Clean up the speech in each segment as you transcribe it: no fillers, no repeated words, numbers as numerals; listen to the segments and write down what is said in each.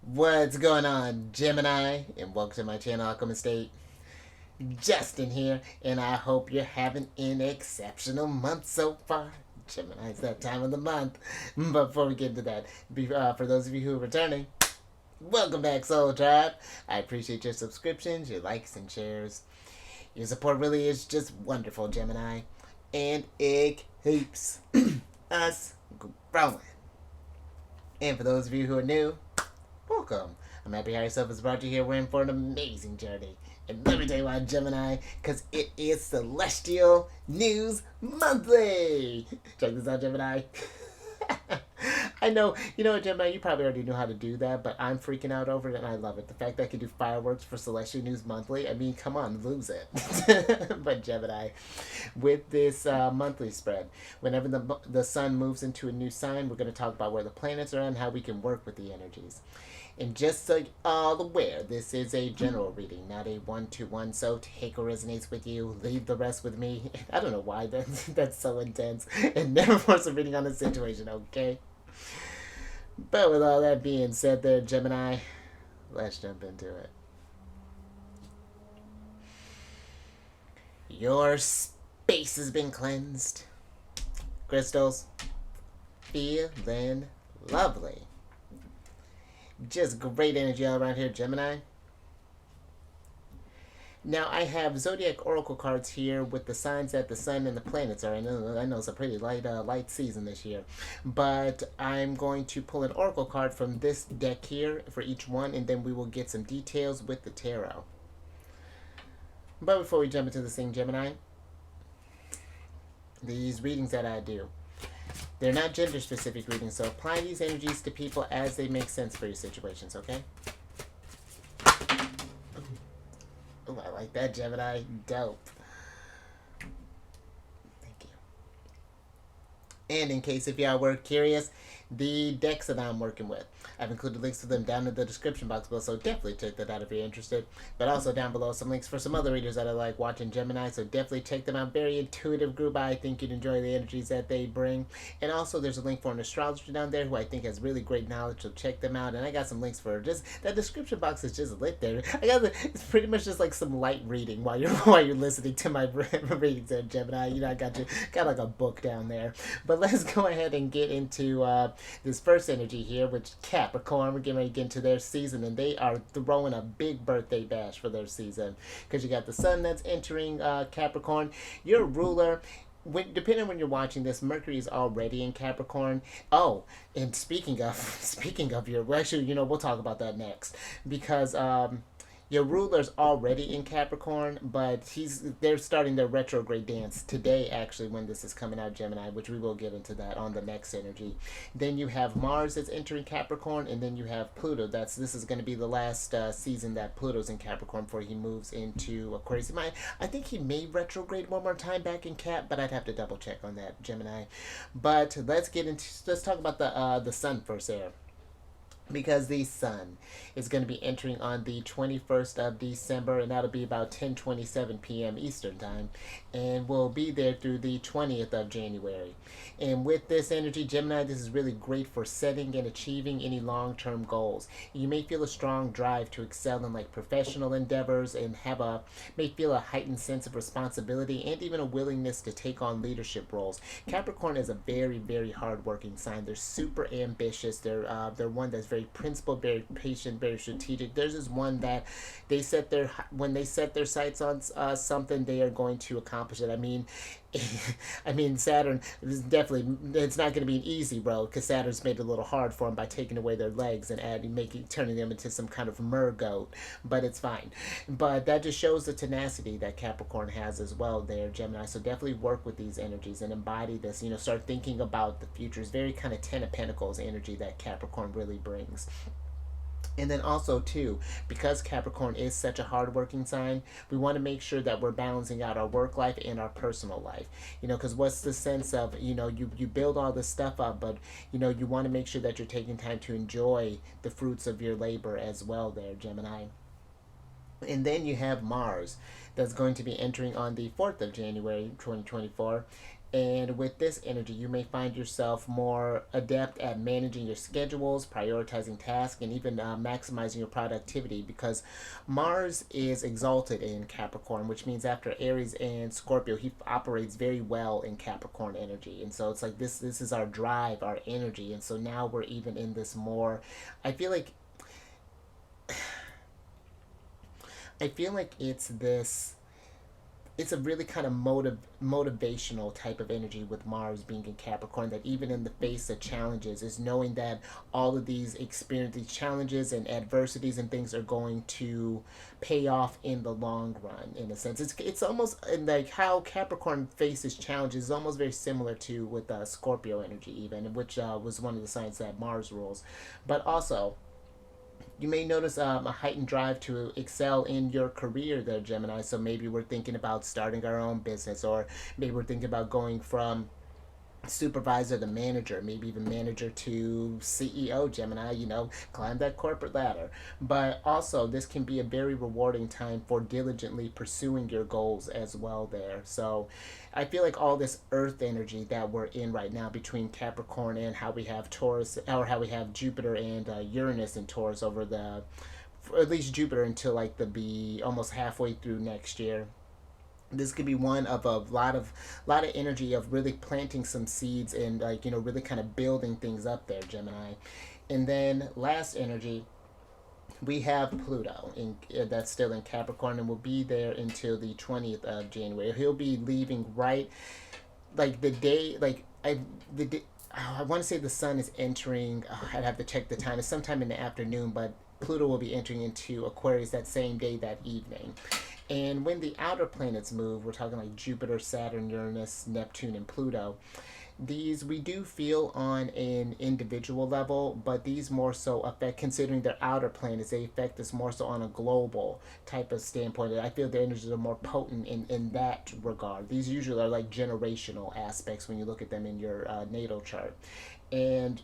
What's going on, Gemini? And welcome to my channel, Alchemist. Justin here, and I hope you're having an exceptional month so far. Gemini, it's that time of the month. But before we get into that, for those of you who are returning, welcome back, Soul Tribe. I appreciate your subscriptions, your likes, and shares. Your support really is just wonderful, Gemini. And it keeps us growing. And for those of you who are new, welcome. I'm happy how yourself has brought you here. We're in for an amazing journey. And let me tell you why, Gemini, because it is Celestial News Monthly. Check this out, Gemini. I know, you know what, Gemini, you probably already knew how to do that, but I'm freaking out over it and I love it. The fact that I can do fireworks for Celestial News Monthly, I mean, come on, lose it. But Gemini, with this monthly spread, whenever the sun moves into a new sign, we're going to talk about where the planets are and how we can work with the energies. And just so you're all aware, this is a general reading, not a one-to-one. So take what resonates with you, leave the rest with me. I don't know why that's so intense. And never force a reading on the situation, okay? But with all that being said there, Gemini, let's jump into it. Your space has been cleansed. Crystals, feeling lovely. Just great energy all around here, Gemini. Now, I have Zodiac Oracle cards here with the signs that the sun and the planets are in. I know it's a pretty light season this year. But I'm going to pull an Oracle card from this deck here for each one, and then we will get some details with the tarot. But before we jump into this thing, Gemini, these readings that I do, they're not gender-specific readings, so apply these energies to people as they make sense for your situations, okay? Oh, I like that, Gemini. Dope. Thank you. And in case if y'all were curious, the decks that I'm working with, I've included links to them down in the description box below, so definitely check that out if you're interested. But also down below some links for some other readers that I like watching Gemini, so definitely check them out. Very intuitive group. I think you'd enjoy the energies that they bring. And also there's a link for an astrologer down there who I think has really great knowledge, so check them out. And I got some links for just that description box is just lit there. It's pretty much just like some light reading while you're listening to my readings there, Gemini. You know, I got like a book down there. But let's go ahead and get into this first energy here, which Capricorn. We're getting ready to get into their season, and they are throwing a big birthday bash for their season because you got the sun that's entering Capricorn. Your ruler, depending on when you're watching this, Mercury is already in Capricorn. Oh, and speaking of your, well, actually, you know, we'll talk about that next because your ruler's already in Capricorn, but they're starting their retrograde dance today, actually, when this is coming out, Gemini, which we will get into that on the next energy. Then you have Mars that's entering Capricorn, and then you have Pluto. This is going to be the last season that Pluto's in Capricorn before he moves into Aquarius. I think he may retrograde one more time back in Cap, but I'd have to double check on that, Gemini. But let's talk about the sun first there. Because the sun is going to be entering on the 21st of December, and that'll be about 10:27 p.m. Eastern Time, and we'll be there through the 20th of January. And with this energy, Gemini, this is really great for setting and achieving any long-term goals. You may feel a strong drive to excel in like professional endeavors and may feel a heightened sense of responsibility and even a willingness to take on leadership roles. Capricorn is a very, very hard-working sign. They're super ambitious. They're one that's very principled, very patient, very strategic. There's this one that when they set their sights on something, they are going to accomplish it. I mean, Saturn is definitely, it's not going to be an easy road because Saturn's made it a little hard for them by taking away their legs and turning them into some kind of mergoat, but it's fine. But that just shows the tenacity that Capricorn has as well there, Gemini. So definitely work with these energies and embody this, you know, start thinking about the future. It's very kind of Ten of Pentacles energy that Capricorn really brings. And then also too, because Capricorn is such a hardworking sign, we want to make sure that we're balancing out our work life and our personal life. You know, because what's the sense of, you know, you build all this stuff up, but you know, you want to make sure that you're taking time to enjoy the fruits of your labor as well there, Gemini. And then you have Mars that's going to be entering on the 4th of January 2024, And with this energy, you may find yourself more adept at managing your schedules, prioritizing tasks, and even maximizing your productivity, because Mars is exalted in Capricorn, which means after Aries and Scorpio, he operates very well in Capricorn energy. And so it's like this is our drive, our energy. And so now we're even in this more, I feel like it's this, it's a really kind of motivational type of energy with Mars being in Capricorn, that even in the face of challenges is knowing that all of these these challenges and adversities and things are going to pay off in the long run. In a sense, it's almost like how Capricorn faces challenges is almost very similar to with Scorpio energy, even, which was one of the signs that Mars rules. But also, you may notice a heightened drive to excel in your career there, Gemini. So maybe we're thinking about starting our own business, or maybe we're thinking about going from supervisor to manager, maybe even manager to CEO, Gemini, climb that corporate ladder. But also, this can be a very rewarding time for diligently pursuing your goals as well there. So I feel like all this earth energy that we're in right now between Capricorn and how we have Taurus, or how we have Jupiter and Uranus in Taurus over the, or at least Jupiter until like the be almost halfway through next year. This could be one of a lot of energy of really planting some seeds and, like, really kind of building things up there, Gemini. And then last energy, we have Pluto that's still in Capricorn and will be there until the 20th of January. He'll be leaving right like the day, like the day, I want to say the sun is entering, I'd have to check the time, it's sometime in the afternoon, but Pluto will be entering into Aquarius that same day, that evening. And when the outer planets move, we're talking like Jupiter, Saturn, Uranus, Neptune, and Pluto. These we do feel on an individual level, but these more so affect, considering their outer planets, they affect us more so on a global type of standpoint. I feel the energies are more potent in that regard. These usually are like generational aspects when you look at them in your natal chart. And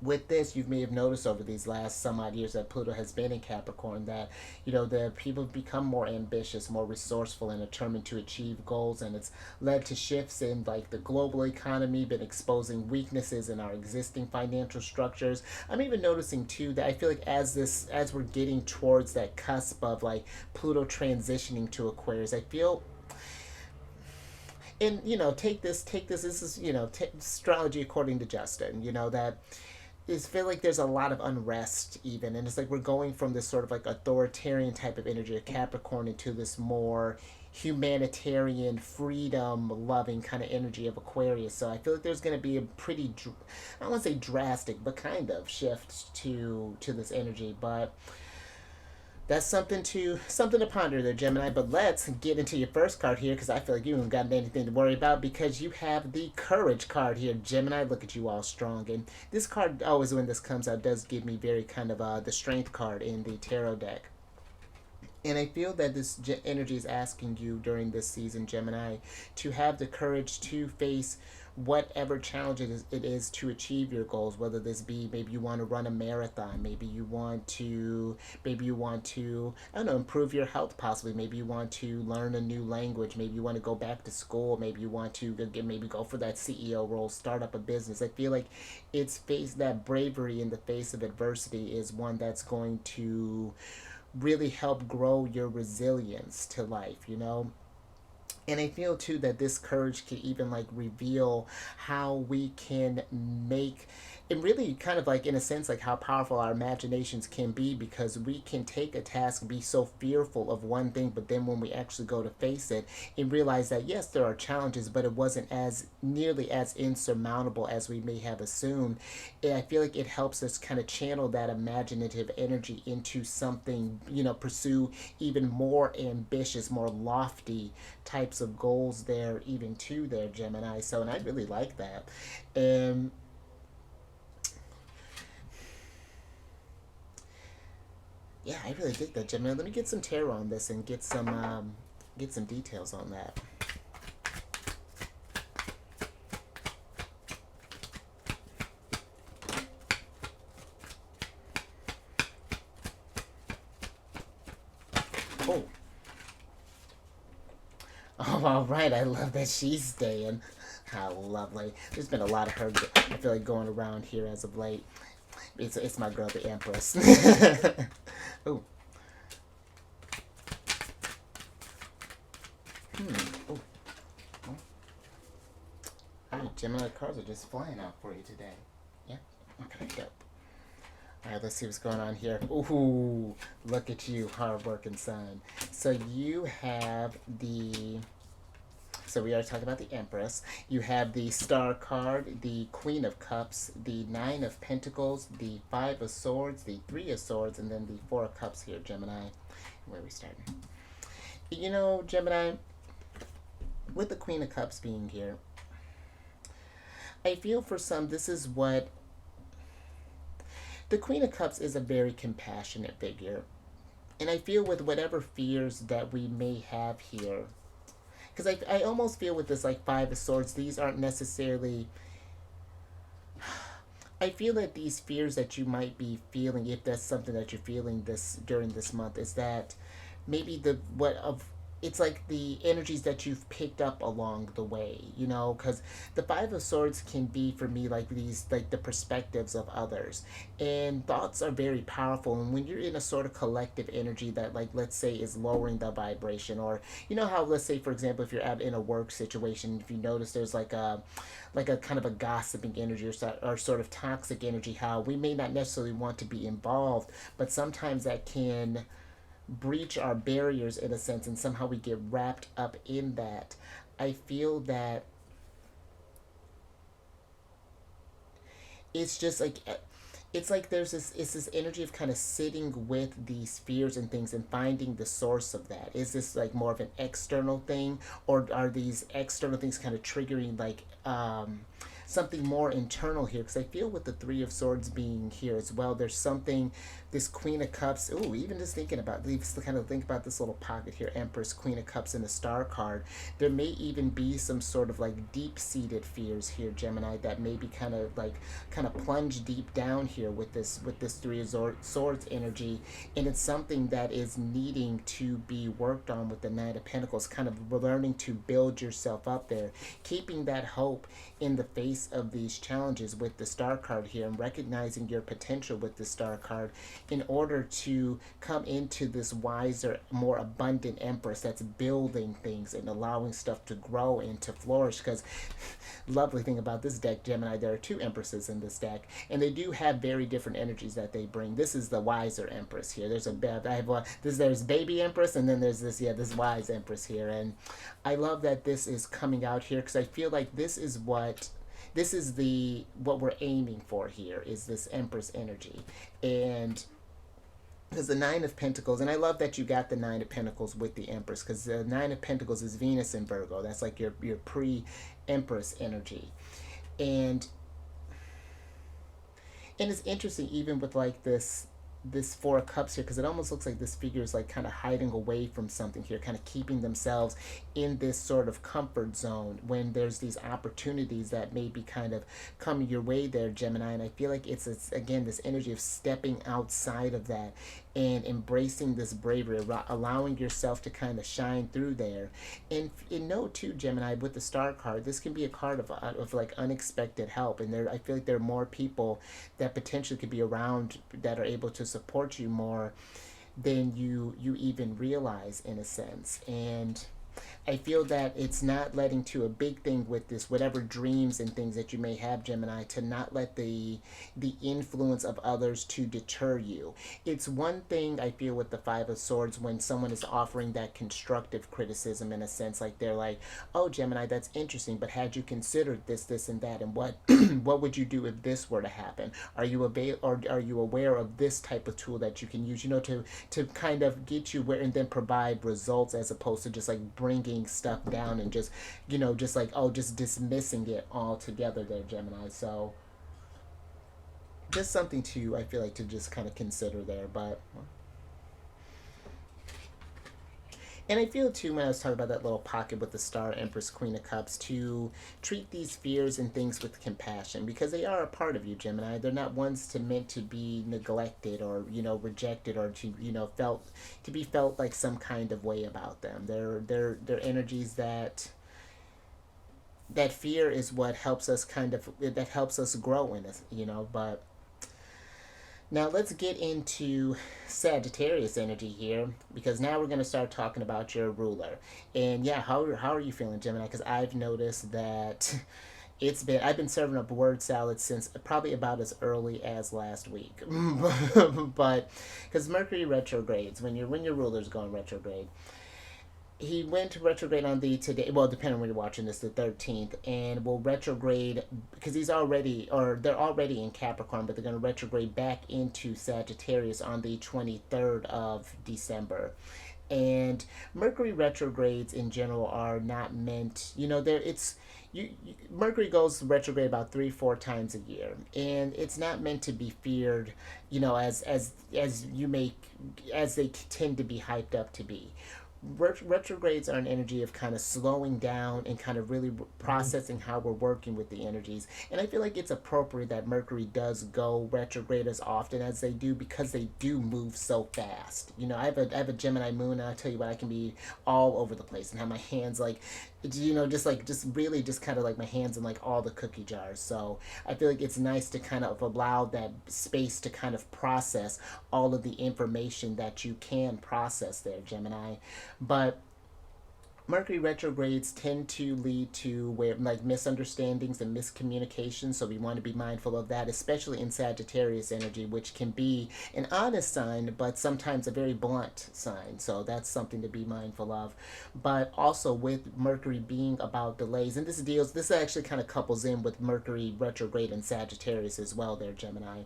with this, you may have noticed over these last some odd years that Pluto has been in Capricorn, that the people become more ambitious, more resourceful, and determined to achieve goals, and it's led to shifts in like the global economy, been exposing weaknesses in our existing financial structures. I'm even noticing too that I feel like as we're getting towards that cusp of like Pluto transitioning to Aquarius, I feel, and take this this is astrology according to Justin, that is feel like there's a lot of unrest even, and it's like we're going from this sort of like authoritarian type of energy of Capricorn into this more humanitarian, freedom loving kind of energy of Aquarius. So I feel like there's going to be a pretty I don't want to say drastic, but kind of shift to this energy. But that's something to ponder there, Gemini. But let's get into your first card here, because I feel like you haven't got anything to worry about, because you have the Courage card here, Gemini. Look at you, all strong. And this card, always when this comes out, does give me very kind of the Strength card in the tarot deck. And I feel that this energy is asking you during this season, Gemini, to have the courage to face whatever challenge it is to achieve your goals, whether this be maybe you want to run a marathon, maybe you want to I don't know, improve your health, possibly maybe you want to learn a new language, maybe you want to go back to school, maybe you want to maybe go for that CEO role, start up a business. I feel like it's face that bravery in the face of adversity is one that's going to really help grow your resilience to life. And I feel too that this courage can even like reveal how we can make it really kind of like, in a sense, like how powerful our imaginations can be, because we can take a task, be so fearful of one thing, but then when we actually go to face it and realize that yes, there are challenges, but it wasn't as nearly as insurmountable as we may have assumed. And I feel like it helps us kind of channel that imaginative energy into something, pursue even more ambitious, more lofty types of goals there, even to their Gemini. So, and I really like that. And yeah, I really dig that, Gemini. Let me get some tarot on this and get some details on that. Oh. Oh, all right. I love that she's staying. How lovely. There's been a lot of her, I feel like, going around here as of late. It's my girl, the Empress. Ooh. Ooh. Oh. Alright, Gemini cards are just flying out for you today. Yeah? Okay, dope. Alright, let's see what's going on here. Ooh, look at you, hard-working son. So you have the... So we already talked about the Empress. You have the Star card, the Queen of Cups, the Nine of Pentacles, the Five of Swords, the Three of Swords, and then the Four of Cups here, Gemini. Where are we starting? You know, Gemini, with the Queen of Cups being here, I feel for some this is what... The Queen of Cups is a very compassionate figure. And I feel with whatever fears that we may have here, because I almost feel with this like Five of Swords, these aren't necessarily... I feel that these fears that you might be feeling, if that's something that you're feeling this during this month, is that maybe it's like the energies that you've picked up along the way, you know, because the Five of Swords can be for me like these, like the perspectives of others, and thoughts are very powerful. And when you're in a sort of collective energy that, like, let's say is lowering the vibration, or you know how, let's say for example, if you're in a work situation, if you notice there's like a kind of a gossiping energy, or sort of toxic energy, how we may not necessarily want to be involved, but sometimes that can breach our barriers in a sense, and somehow we get wrapped up in that. I feel that it's just like it's like this energy of kind of sitting with these fears and things and finding the source of that. Is this like more of an external thing, or are these external things kind of triggering like something more internal here? Because I feel with the Three of Swords being here as well, there's something, this Queen of Cups, ooh, even just thinking about, just kind of think about this little pocket here, Empress, Queen of Cups, and the Star card, there may even be some sort of like deep-seated fears here, Gemini, that may be kind of plunge deep down here with this Three of Swords energy, and it's something that is needing to be worked on with the Nine of Pentacles, kind of learning to build yourself up there, keeping that hope in the face of these challenges with the Star card here, and recognizing your potential with the Star card in order to come into this wiser, more abundant Empress that's building things and allowing stuff to grow and to flourish. Because lovely thing about this deck, Gemini, there are two Empresses in this deck, and they do have very different energies that they bring. This is the wiser Empress here. There's baby Empress, and then there's this wise Empress here, and I love that this is coming out here, because I feel like this is what we're aiming for here, is this Empress energy. And because the Nine of Pentacles, and I love that you got the Nine of Pentacles with the Empress, because the Nine of Pentacles is Venus in Virgo. That's like your pre-Empress energy. And it's interesting even with like this Four of Cups here, because it almost looks like this figure is like kind of hiding away from something here, kind of keeping themselves in this sort of comfort zone when there's these opportunities that may be kind of coming your way there, Gemini. And I feel like it's again this energy of stepping outside of that and embracing this bravery, allowing yourself to kind of shine through there. And note too, Gemini, with the Star card, this can be a card of like unexpected help, and I feel like there are more people that potentially could be around that are able to support you more than you even realize, in a sense. And I feel that it's not letting to a big thing with this, whatever dreams and things that you may have, Gemini, to not let the influence of others to deter you. It's one thing, I feel, with the Five of Swords, when someone is offering that constructive criticism, in a sense, like they're like, oh, Gemini, that's interesting, but had you considered this, and that, and what what would you do if this were to happen? Are you aware of this type of tool that you can use, to kind of get you where, and then provide results, as opposed to just like bringing stuff down and just just dismissing it altogether there, Gemini. So just something to, I feel like, to just kind of consider there. But And I feel too, when I was talking about that little pocket with the Star, Empress, Queen of Cups, to treat these fears and things with compassion, because they are a part of you, Gemini. They're not ones to meant to be neglected or, rejected, or to, felt to be felt like some kind of way about them. They're energies that fear is what helps us that helps us grow in this, but now let's get into Sagittarius energy here, because now we're going to start talking about your ruler. And yeah, how are you feeling, Gemini? Because I've noticed that I've been serving up word salad since probably about as early as last week. But because Mercury retrogrades, when your ruler's going retrograde, he went retrograde on the today, well, depending on when you're watching this, the 13th, and will retrograde because they're already in Capricorn, but they're going to retrograde back into Sagittarius on the 23rd of December. And Mercury retrogrades in general are not meant, there it's Mercury goes retrograde about 3-4 times a year, and it's not meant to be feared, as you make as they tend to be hyped up to be. Retrogrades are an energy of kind of slowing down and kind of really processing how we're working with the energies. And I feel like it's appropriate that Mercury does go retrograde as often as they do, because they do move so fast. I have a Gemini moon, and I tell you what, I can be all over the place and have my hands like, just really just kind of like my hands in like all the cookie jars. So I feel like it's nice to kind of allow that space to kind of process all of the information that you can process there, Gemini. But Mercury retrogrades tend to lead to where like misunderstandings and miscommunication, so we want to be mindful of that, especially in Sagittarius energy, which can be an honest sign, but sometimes a very blunt sign. So that's something to be mindful of. But also with Mercury being about delays, and this actually kind of couples in with Mercury retrograde in Sagittarius as well, there, Gemini.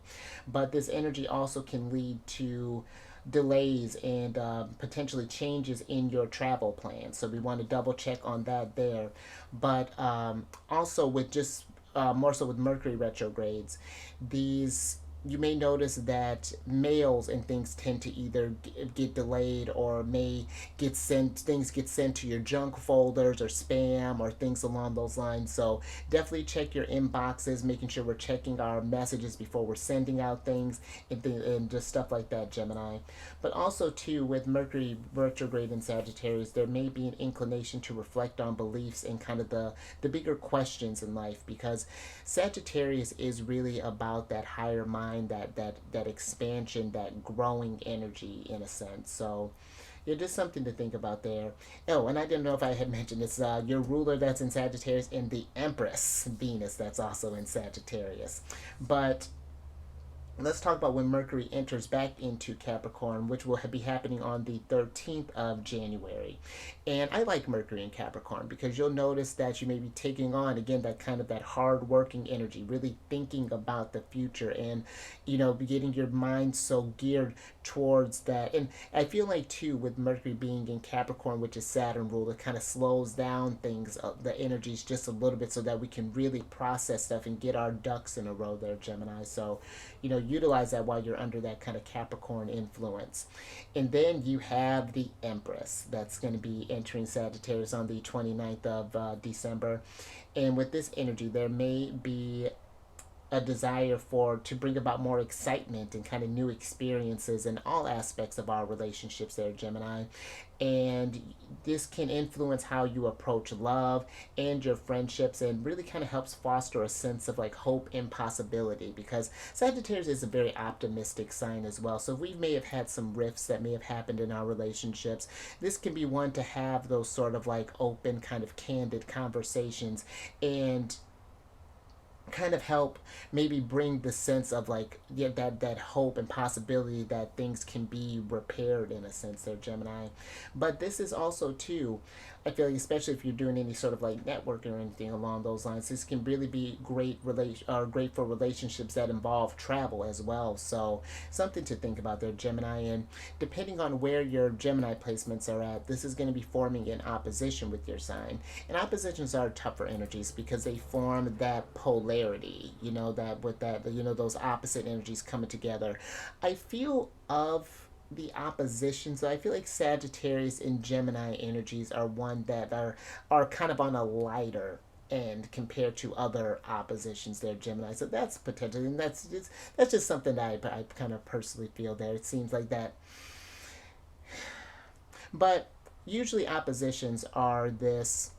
But this energy also can lead to delays and potentially changes in your travel plans. So we want to double check on that there. But also with just more so with Mercury retrogrades, these you may notice that mails and things tend to either get delayed or may things get sent to your junk folders or spam or things along those lines. So definitely check your inboxes, making sure we're checking our messages before we're sending out things, and just stuff like that, Gemini. But also too, with Mercury retrograde in Sagittarius, there may be an inclination to reflect on beliefs and kind of the bigger questions in life, because Sagittarius is really about that higher mind, that expansion, that growing energy in a sense. So yeah, just something to think about there. Oh, and I didn't know if I had mentioned this. Your ruler that's in Sagittarius, and the Empress Venus that's also in Sagittarius. But let's talk about when Mercury enters back into Capricorn, which will be happening on the 13th of January. And I like Mercury in Capricorn because you'll notice that you may be taking on, again, that kind of that hard working energy, really thinking about the future, and, getting your mind so geared towards that. And I feel like, too, with Mercury being in Capricorn, which is Saturn rule, it kind of slows down things, the energies just a little bit, so that we can really process stuff and get our ducks in a row there, Gemini. So, utilize that while you're under that kind of Capricorn influence. And then you have the Empress that's going to be entering Sagittarius on the 29th of December. And with this energy, there may be a desire to bring about more excitement and kind of new experiences in all aspects of our relationships there, Gemini. And this can influence how you approach love and your friendships, and really kind of helps foster a sense of like hope and possibility, because Sagittarius is a very optimistic sign as well. So we may have had some rifts that may have happened in our relationships. This can be one to have those sort of like open, kind of candid conversations, and kind of help maybe bring the sense of like, yeah, that hope and possibility that things can be repaired in a sense there, Gemini. But this is also too, I feel like, especially if you're doing any sort of like networking or anything along those lines, this can really be great for relationships that involve travel as well. So something to think about there, Gemini. And depending on where your Gemini placements are at, this is going to be forming in opposition with your sign. And oppositions are tougher energies because they form that polarity, that with that, those opposite energies coming together. I feel of the opposition. So I feel like Sagittarius and Gemini energies are one that are kind of on a lighter end compared to other oppositions there, Gemini. So that's potentially, and that's just something that I kind of personally feel there. It seems like that, but usually oppositions are this.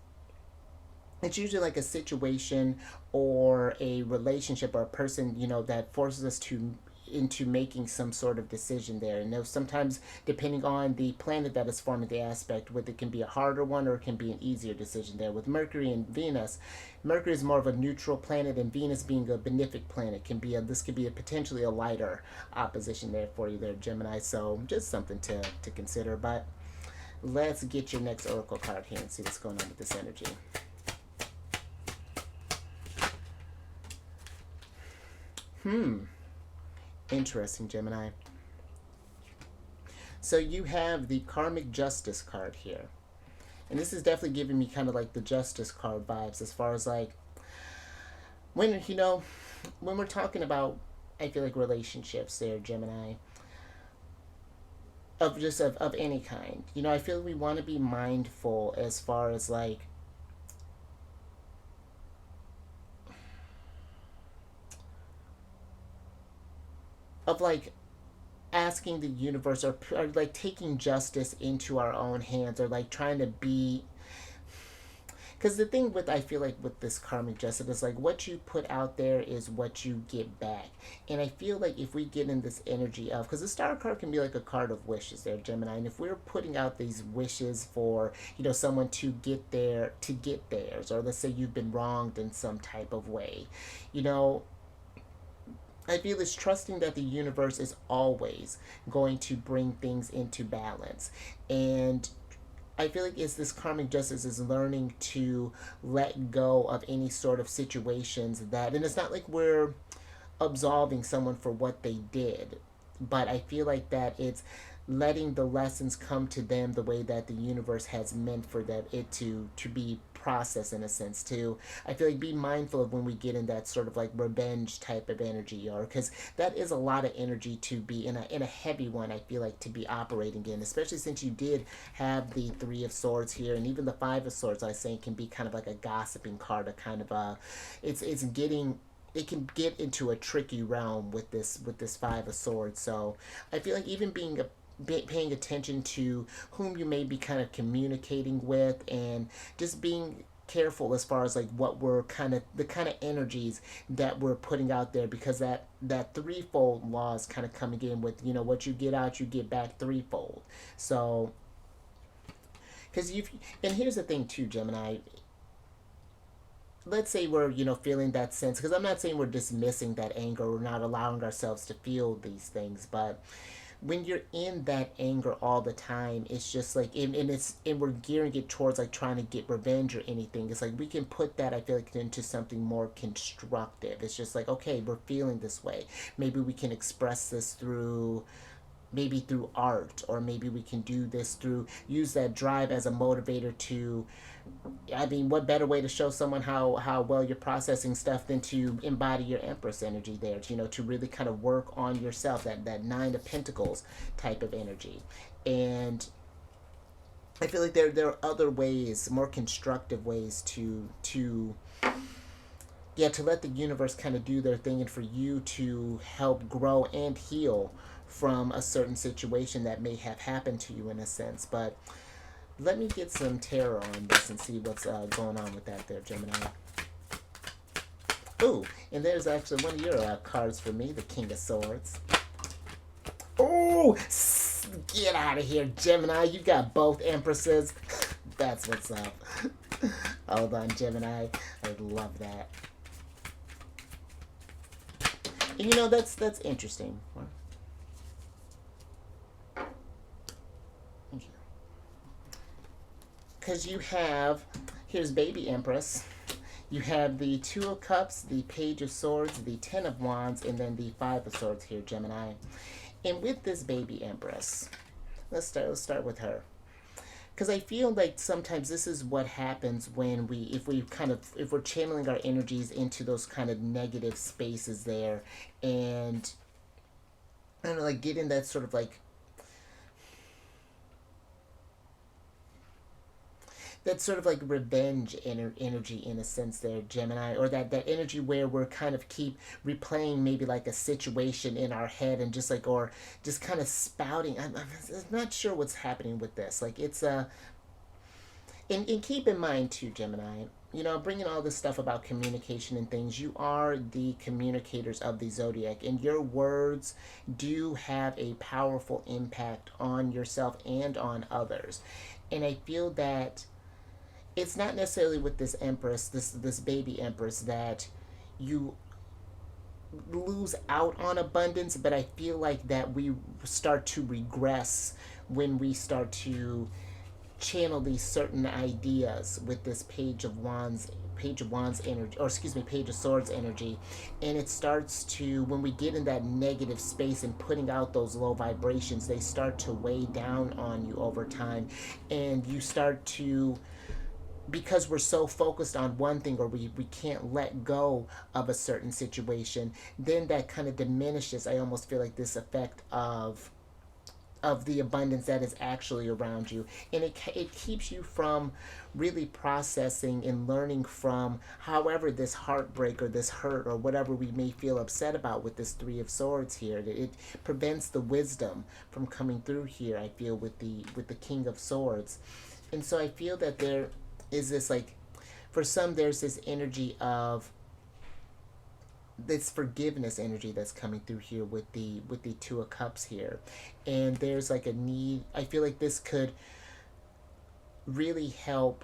It's usually like a situation or a relationship or a person, that forces us to into making some sort of decision there. And sometimes, depending on the planet that is forming the aspect with, it can be a harder one or it can be an easier decision there. With Mercury and Venus, Mercury is more of a neutral planet, and Venus being a benefic planet this could be a potentially a lighter opposition there for you there, Gemini. So just something to consider. But let's get your next oracle card here and see what's going on with this energy. Interesting, Gemini. So you have the karmic justice card here. And this is definitely giving me kind of like the justice card vibes, as far as like when when we're talking about, I feel like, relationships there, Gemini, of any kind. I feel like we want to be mindful as far as like of like asking the universe, or like taking justice into our own hands, or like trying to be, because the thing with, I feel like, with this karmic justice is like what you put out there is what you get back. And I feel like if we get in this energy of, because the star card can be like a card of wishes there, Gemini, and if we're putting out these wishes for someone to get theirs, or let's say you've been wronged in some type of way, I feel it's trusting that the universe is always going to bring things into balance. And I feel like it's this karmic justice is learning to let go of any sort of situations that, and it's not like we're absolving someone for what they did, but I feel like that it's letting the lessons come to them the way that the universe has meant for it to be processed, in a sense, too. I feel like be mindful of when we get in that sort of like revenge type of energy, or because that is a lot of energy to be in a heavy one, I feel like, to be operating in, especially since you did have the Three of Swords here, and even the Five of Swords, I think, can be kind of like a gossiping card, a kind of it can get into a tricky realm with this Five of Swords. So I feel like even paying attention to whom you may be kind of communicating with, and just being careful as far as like what we're the kind of energies that we're putting out there, because that threefold law is kind of coming in with, what you get out, you get back threefold. So because and here's the thing too, Gemini, let's say we're feeling that sense, because I'm not saying we're dismissing that anger or not allowing ourselves to feel these things, but when you're in that anger all the time, it's just like, and we're gearing it towards like trying to get revenge or anything. It's like we can put that, I feel like, into something more constructive. It's just like, okay, we're feeling this way. Maybe we can express this through art, or maybe we can do this use that drive as a motivator to, I mean, what better way to show someone how well you're processing stuff than to embody your Empress energy there, to really kind of work on yourself, that Nine of Pentacles type of energy. And I feel like there are other ways, more constructive ways to let the universe kind of do their thing, and for you to help grow and heal from a certain situation that may have happened to you, in a sense. But let me get some tarot on this and see what's going on with that there, Gemini. Ooh, and there's actually one of your cards for me, the King of Swords. Ooh, get out of here, Gemini. You got both Empresses. That's what's up. Hold on, Gemini. I love that. And that's interesting. Because you have, here's Baby Empress, you have the Two of Cups, the Page of Swords, the Ten of Wands, and then the Five of Swords here, Gemini. And with this Baby Empress, let's start with her. Because I feel like sometimes this is what happens when if we're channeling our energies into those kind of negative spaces there, and I don't know, like get in that sort of like that sort of like revenge energy in a sense there, Gemini, or that energy where we're kind of keep replaying maybe like a situation in our head and just like, or just kind of spouting. I'm not sure what's happening with this. Like it's a, and keep in mind too, Gemini, you know, bringing all this stuff about communication and things, you are the communicators of the zodiac, and your words do have a powerful impact on yourself and on others. And I feel that it's not necessarily with this empress, this baby empress, that you lose out on abundance, but I feel like that we start to regress when we start to channel these certain ideas with this page of wands energy, or excuse me, page of swords energy. And it starts to, when we get in that negative space and putting out those low vibrations, they start to weigh down on you over time. And you start to, because we're so focused on one thing, or we can't let go of a certain situation, then that kind of diminishes, I almost feel like, this effect of the abundance that is actually around you. And it keeps you from really processing and learning from, however, this heartbreak or this hurt or whatever we may feel upset about with this three of swords here. It prevents the wisdom from coming through here, I feel, with the king of swords. And so I feel that there is this, like, for some there's this energy of this forgiveness energy that's coming through here with the two of cups here. And there's like a need, I feel like this could really help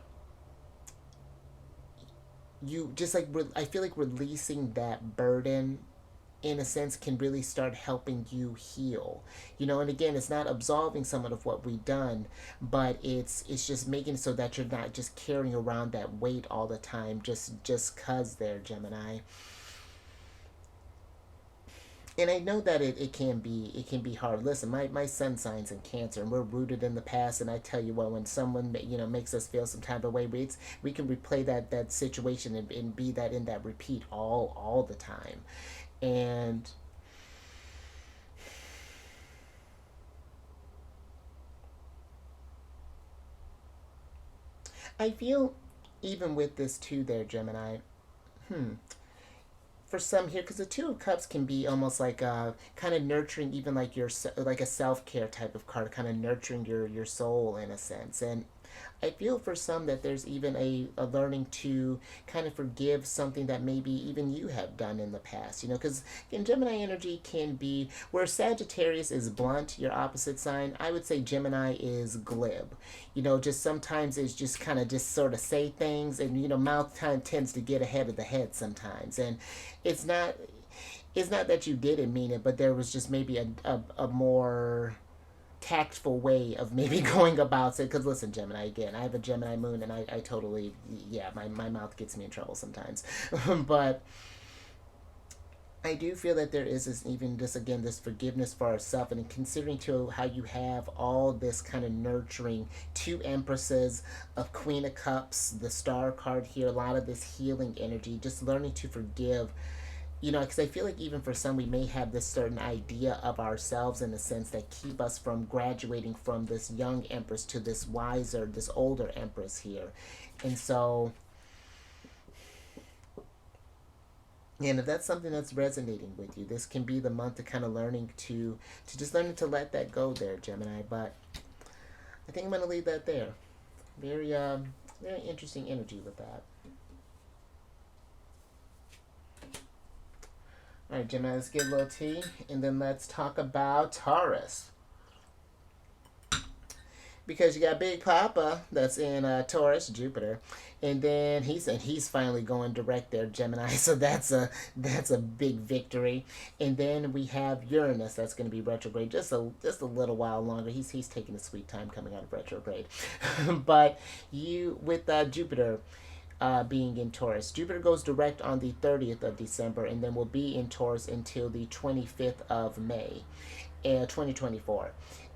you, just like, I feel like releasing that burden in a sense can really start helping you heal, you know. And again, it's not absolving someone of what we've done, but it's just making it so that you're not just carrying around that weight all the time, just cause there, Gemini. And I know that it can be hard. Listen, my sun sign's in Cancer, and we're rooted in the past. And I tell you what, when someone, you know, makes us feel some type of way, we can replay that situation and be that in that repeat all the time. And I feel, even with this too there, Gemini, for some here, because the two of cups can be almost like kind of nurturing, even like your, like a self-care type of card, kind of nurturing your soul in a sense. And I feel for some that there's even a learning to kind of forgive something that maybe even you have done in the past, you know, because in Gemini energy can be, where Sagittarius is blunt, your opposite sign, I would say Gemini is glib. You know, just sometimes it's just kind of just sort of say things, and, you know, mouth time tends to get ahead of the head sometimes. And it's not, it's not that you didn't mean it, but there was just maybe a more tactful way of maybe going about it. Because listen, Gemini, again, I have a Gemini moon, and I totally, yeah, my mouth gets me in trouble sometimes. But I do feel that there is this, even this, again, this forgiveness for ourselves, and considering to how you have all this kind of nurturing, two empresses, of Queen of Cups, the Star card here, a lot of this healing energy, just learning to forgive. You know, because I feel like even for some, we may have this certain idea of ourselves in a sense that keep us from graduating from this young empress to this wiser, this older empress here. And so, and if that's something that's resonating with you, this can be the month to kind of learning to just learning to let that go there, Gemini. But I think I'm going to leave that there. Very very interesting energy with that. All right, Gemini, let's get a little tea, and then let's talk about Taurus. Because you got Big Papa that's in Taurus, Jupiter, and then he's finally going direct there, Gemini. So that's a big victory. And then we have Uranus that's going to be retrograde just a little while longer. He's taking a sweet time coming out of retrograde. But you with Jupiter being in Taurus. Jupiter goes direct on the 30th of December, and then will be in Taurus until the 25th of May, 2024.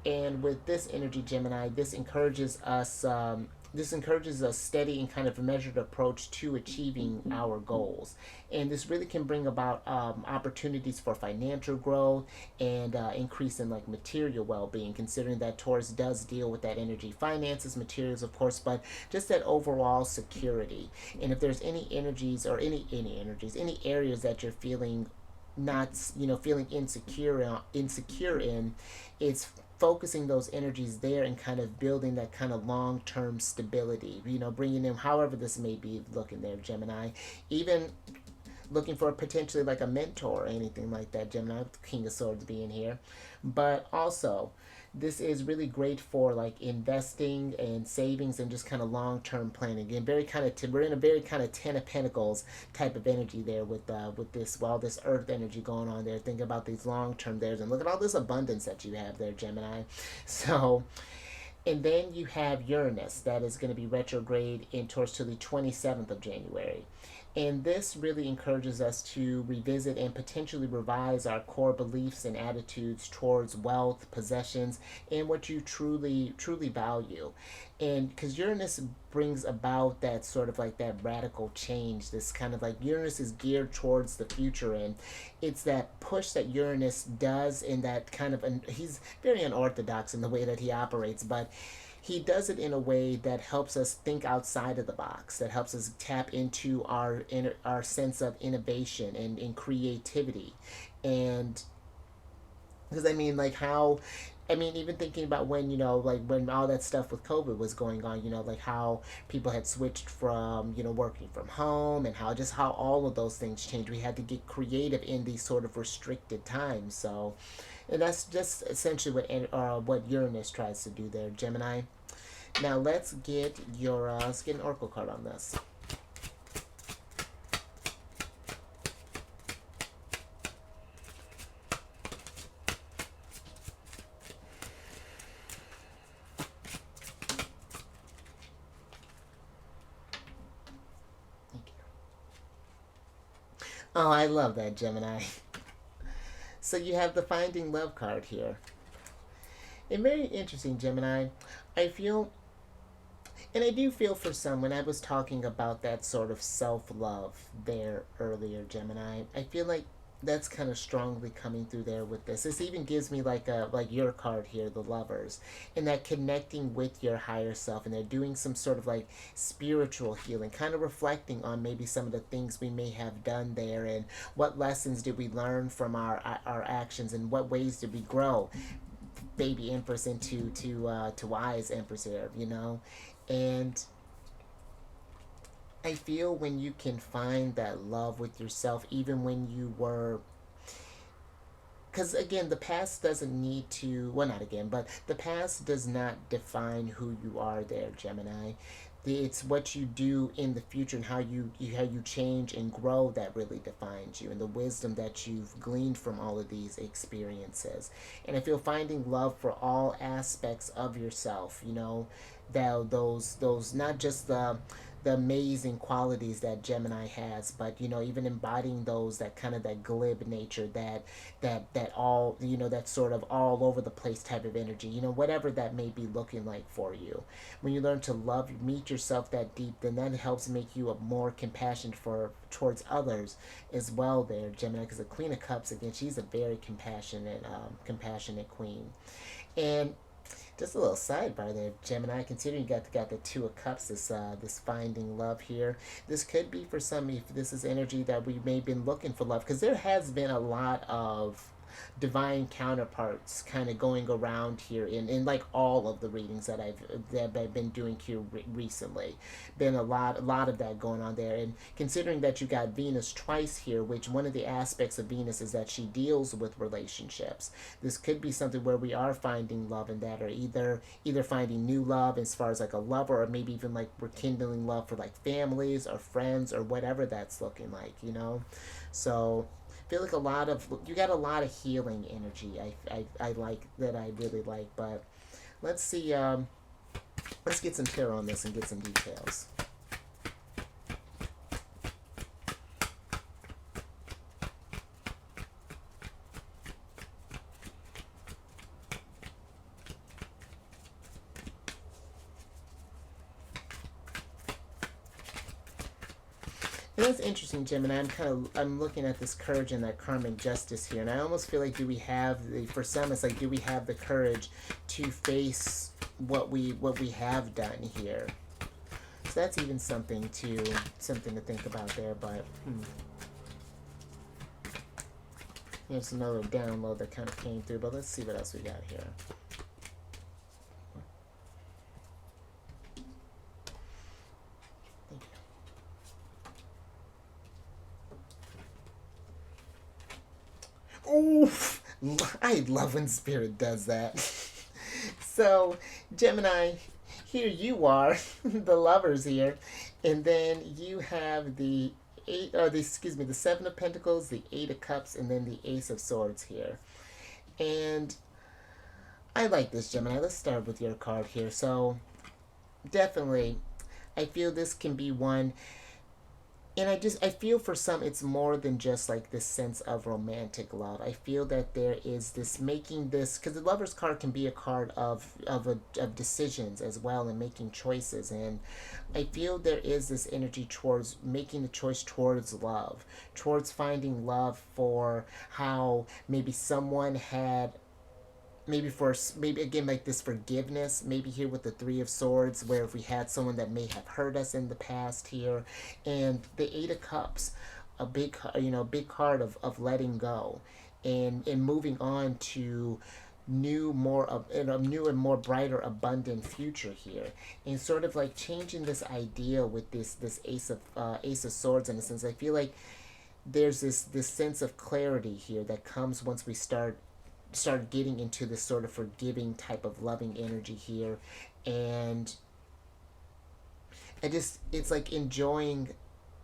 And with this energy, Gemini, this encourages us, this encourages a steady and kind of a measured approach to achieving our goals. And this really can bring about opportunities for financial growth and increase in like material well-being, considering that Taurus does deal with that energy, finances, materials, of course, but just that overall security. And if there's any energies or any energies, any areas that you're feeling not, feeling insecure in, it's focusing those energies there and kind of building that kind of long-term stability, bringing in however this may be looking there, Gemini. Even looking for potentially like a mentor or anything like that, Gemini, with King of Swords being here. But also, this is really great for like investing and savings and just kind of long-term planning. Again, very kind of we're in a very kind of Ten of Pentacles type of energy there with this, well, this Earth energy going on there. Think about these long-term theirs, and look at all this abundance that you have there, Gemini. So, and then you have Uranus that is going to be retrograde in Taurus to the 27th of January. And this really encourages us to revisit and potentially revise our core beliefs and attitudes towards wealth, possessions, and what you truly, truly value. And because Uranus brings about that sort of like that radical change, this kind of like Uranus is geared towards the future, and it's that push that Uranus does in that kind of, he's very unorthodox in the way that he operates, but he does it in a way that helps us think outside of the box, that helps us tap into our sense of innovation and creativity. And because even thinking about when, like when all that stuff with COVID was going on, like how people had switched from, working from home, and how all of those things changed. We had to get creative in these sort of restricted times. So, and that's just essentially what Uranus tries to do there, Gemini. Now let's get an oracle card on this. Thank you. Oh, I love that, Gemini. So you have the Finding Love card here. And very interesting, Gemini. I feel, and I do feel for some, when I was talking about that sort of self-love there earlier, Gemini, I feel like that's kind of strongly coming through there with this. This even gives me like your card here, the Lovers, and that connecting with your higher self, and they're doing some sort of like spiritual healing, kind of reflecting on maybe some of the things we may have done there, and what lessons did we learn from our actions, and what ways did we grow, baby Empress into to wise Empress here, and I feel when you can find that love with yourself, even when you were, because again, the past doesn't need to, well, not again, but the past does not define who you are there, Gemini. It's what you do in the future and how you change and grow that really defines you, and the wisdom that you've gleaned from all of these experiences. And I feel finding love for all aspects of yourself, that those not just the amazing qualities that Gemini has, but even embodying those, that kind of that glib nature, that all, that sort of all over the place type of energy, whatever that may be looking like for you. When you learn to love, meet yourself that deep, then that helps make you a more compassionate towards others as well there, Gemini, because the Queen of Cups, again, she's a very compassionate queen. And just a little sidebar there, Gemini. Considering you got the Two of Cups, this finding love here. This could be for some, if this is energy that we may have been looking for love, because there has been a lot of divine counterparts kind of going around here in like all of the readings that I've been doing here recently. Been a lot of that going on there. And considering that you got Venus twice here, which one of the aspects of Venus is that she deals with relationships. This could be something where we are finding love in that, or either finding new love as far as like a lover, or maybe even like we're kindling love for like families or friends or whatever that's looking like, So feel like you got a lot of healing energy. I like that. I really like. But let's see. Let's get some tarot on this and get some details. And that's interesting, Gemini. I'm looking at this courage and that karmic justice here, and I almost feel like, do we have the, for some it's like, do we have the courage to face what we have done here? So that's even something to think about there. But here's another download that kind of came through. But let's see what else we got here. Oof! I love when Spirit does that. So, Gemini, here you are, the lovers here, and then you have the the Seven of Pentacles, the Eight of Cups, and then the Ace of Swords here. And I like this, Gemini. Let's start with your card here. So, definitely, I feel this can be one. And I feel for some it's more than just like this sense of romantic love. I feel that there is this making this, because the Lover's card can be a card of decisions as well, and making choices. And I feel there is this energy towards making the choice towards love, towards finding love for how maybe someone had, maybe again like this forgiveness, maybe here with the Three of Swords, where if we had someone that may have hurt us in the past here, and the Eight of Cups, a big card of letting go and moving on to new new and more brighter abundant future here, and sort of like changing this idea with this Ace of Swords. In a sense, I feel like there's this sense of clarity here that comes once we start getting into this sort of forgiving type of loving energy here. And it's like enjoying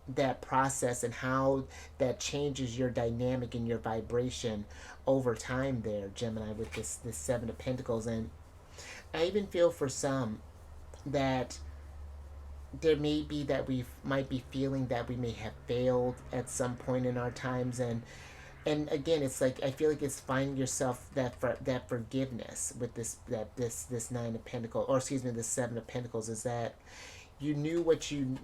that process and how that changes your dynamic and your vibration over time there, Gemini, with this Seven of Pentacles. And I even feel for some that there may be that we might be feeling that we may have failed at some point in our times. And again, it's like I feel like it's finding yourself that forgiveness with this Nine of Pentacles, or excuse me, the Seven of Pentacles, is that you knew what you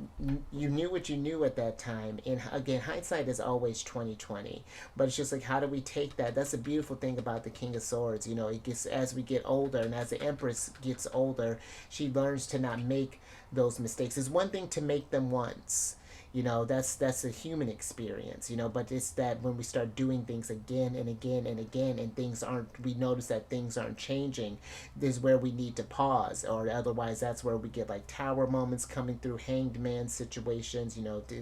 knew at that time. And again, hindsight is always 20/20, but it's just like, how do we take that? That's a beautiful thing about the King of Swords. It gets, as we get older, and as the Empress gets older, she learns to not make those mistakes. It's one thing to make them once. That's a human experience, but it's that when we start doing things again and again and again, and we notice that things aren't changing, this is where we need to pause, or otherwise that's where we get like tower moments coming through, hanged man situations,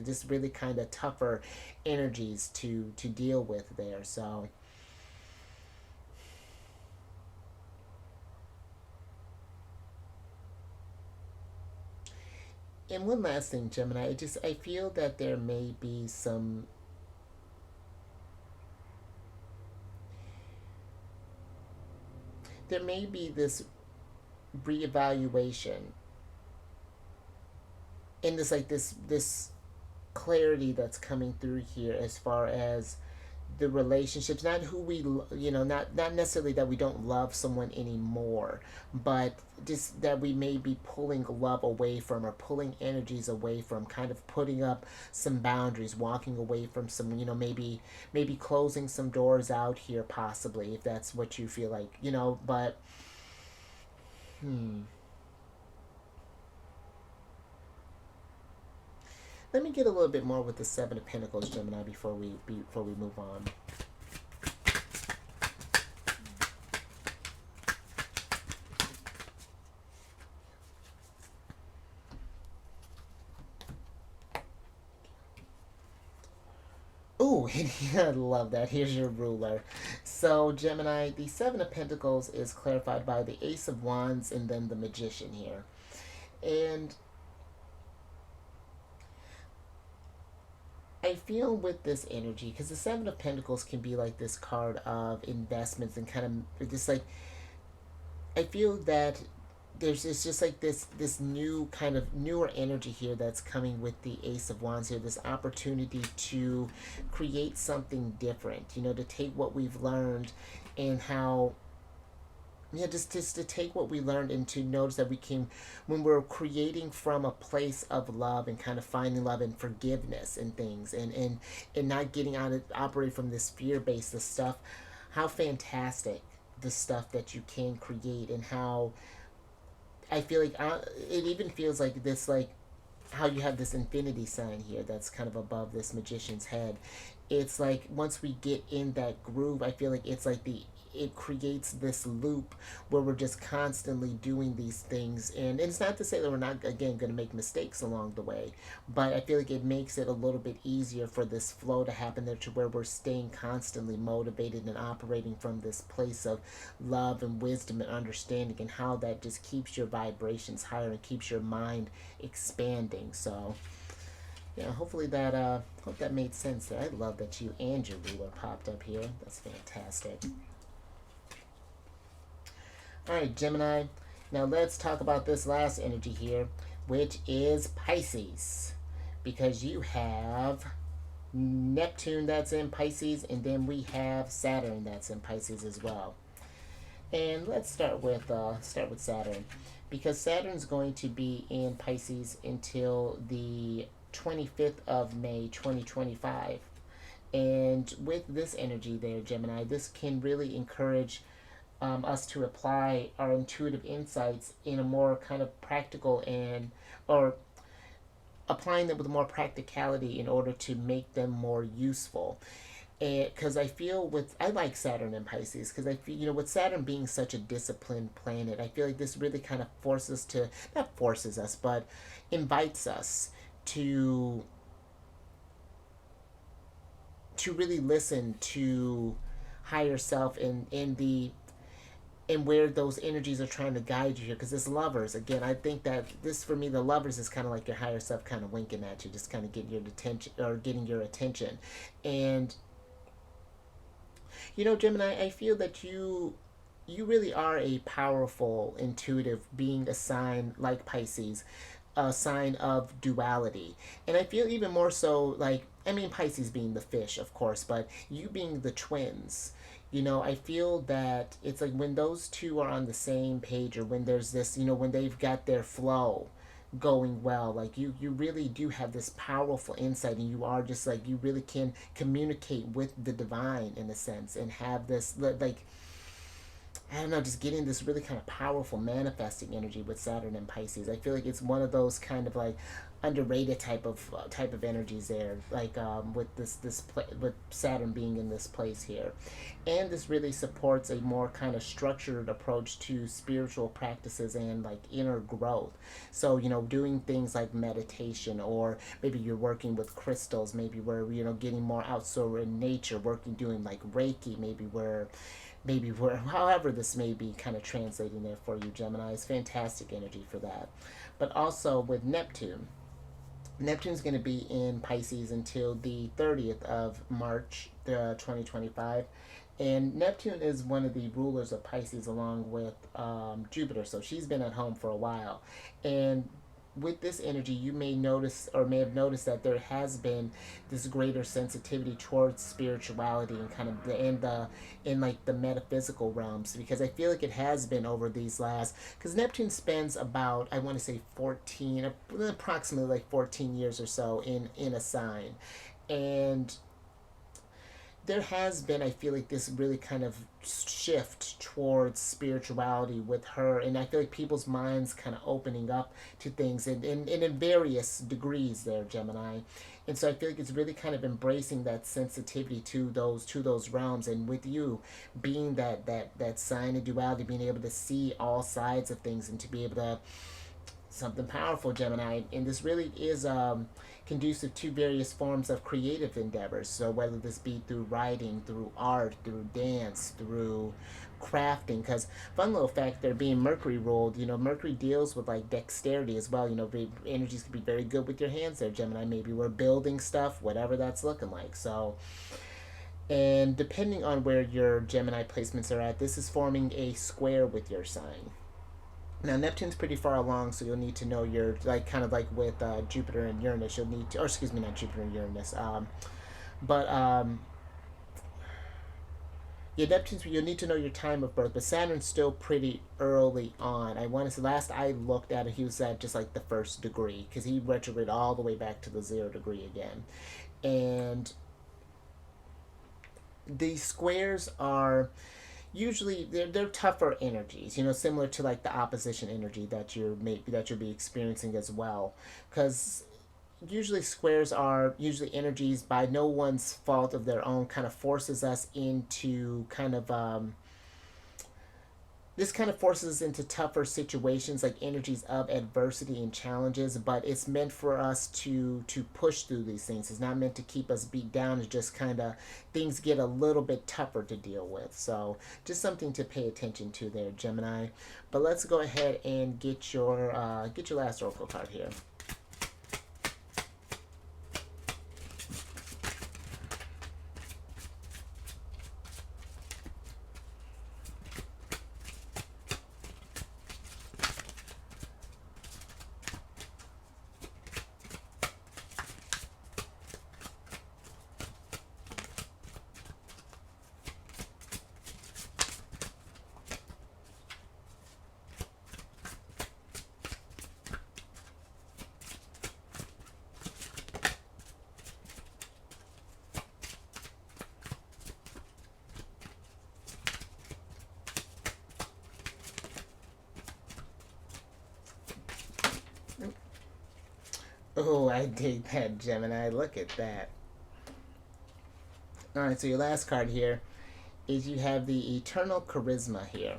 just really kind of tougher energies to deal with there. So and one last thing, Gemini, I feel that there may be this reevaluation, and this clarity that's coming through here, as far as the relationships, not who we, not necessarily that we don't love someone anymore, but just that we may be pulling love away from, or pulling energies away from, kind of putting up some boundaries, walking away from some, maybe closing some doors out here, possibly, if that's what you feel like, but let me get a little bit more with the Seven of Pentacles, Gemini, before we move on. Ooh, I love that. Here's your ruler. So, Gemini, the Seven of Pentacles is clarified by the Ace of Wands and then the Magician here. And I feel with this energy, because the Seven of Pentacles can be like this card of investments, and kind of just like, I feel that it's just like this new kind of newer energy here that's coming with the Ace of Wands here, this opportunity to create something different, to take what we've learned, and how yeah, just to take what we learned and to notice that we can, when we're creating from a place of love and kind of finding love and forgiveness and things, and not getting out of operate from this fear based stuff, how fantastic the stuff that you can create, and how I feel like it even feels like this, like how you have this infinity sign here that's kind of above this magician's head. It's like once we get in that groove, I feel like it's like it creates this loop where we're just constantly doing these things. And it's not to say that we're not, again, going to make mistakes along the way, but I feel like it makes it a little bit easier for this flow to happen there, to where we're staying constantly motivated and operating from this place of love and wisdom and understanding, and how that just keeps your vibrations higher and keeps your mind expanding. So yeah, hopefully that hope that made sense there. I love that you and your ruler popped up here. That's fantastic. All right, Gemini. Now let's talk about this last energy here, which is Pisces, because you have Neptune that's in Pisces, and then we have Saturn that's in Pisces as well. And let's start with Saturn, because Saturn's going to be in Pisces until the 25th of May 2025. And with this energy there, Gemini, this can really encourage us to apply our intuitive insights in a more kind of practical, and or applying them with more practicality in order to make them more useful. Because I feel I like Saturn and Pisces, because I feel, with Saturn being such a disciplined planet, I feel like this really kind of forces to, not forces us, but invites us to really listen to higher self, and where those energies are trying to guide you here. Because this lovers, again, I think that this, for me, the lovers is kind of like your higher self kind of winking at you, just kind of getting your attention, or getting your attention. And Gemini, I feel that you really are a powerful intuitive being, a sign like Pisces, a sign of duality. And I feel even more so, like, I mean, Pisces being the fish, of course, but you being the twins. I feel that it's like when those two are on the same page, or when there's this, when they've got their flow going well, like you really do have this powerful insight, and you are just like, you really can communicate with the divine in a sense, and have this, like, I don't know, just getting this really kind of powerful manifesting energy with Saturn and Pisces. I feel like it's one of those kind of like underrated type of energies there, like with with Saturn being in this place here. And this really supports a more kind of structured approach to spiritual practices and like inner growth. So doing things like meditation, or maybe you're working with crystals, maybe where getting more outside in nature, doing like Reiki, maybe where however this may be kind of translating there for you, Gemini. Is fantastic energy for that. But also with Neptune's going to be in Pisces until the 30th of March 2025. And Neptune is one of the rulers of Pisces, along with Jupiter. So she's been at home for a while. And with this energy, you may notice, or may have noticed, that there has been this greater sensitivity towards spirituality, and kind of in like the metaphysical realms, because I feel like it has been over these last, because Neptune spends about, I want to say, approximately like 14 years or so in a sign. And there has been, I feel like, this really kind of shift towards spirituality with her, and I feel like people's minds kind of opening up to things, and in various degrees there, Gemini. And so I feel like it's really kind of embracing that sensitivity to those realms, and with you being that sign of duality, being able to see all sides of things, and to be able to, something powerful, Gemini. And this really is conducive to various forms of creative endeavors. So whether this be through writing, through art, through dance, through crafting. Because fun little fact there, being Mercury ruled, Mercury deals with like dexterity as well. Energies can be very good with your hands there, Gemini. Maybe we're building stuff, whatever that's looking like. So, and depending on where your Gemini placements are at, this is forming a square with your sign. Now Neptune's pretty far along, so you'll need to know your, like, kind of like with Jupiter and Uranus, you'll need to, or excuse me, not Jupiter and Uranus, but Your Neptune's, you'll need to know your time of birth, but Saturn's still pretty early on. I want to say last I looked at it, he was at just like the first degree because he retrograde all the way back to the 0 degree again. And these squares are usually they're tougher energies, you know, similar to like the opposition energy that you'll be experiencing as well, because usually squares are usually energies by no one's fault of their own, kind of forces us into kind of this kind of forces us into tougher situations, like energies of adversity and challenges, but it's meant for us to push through these things. It's not meant to keep us beat down. It's just kind of things get a little bit tougher to deal with. So just something to pay attention to there, Gemini. But let's go ahead and get your last oracle card here. Oh, I dig that, Gemini. Look at that. All right, so your last card here is you have the Eternal Charisma here.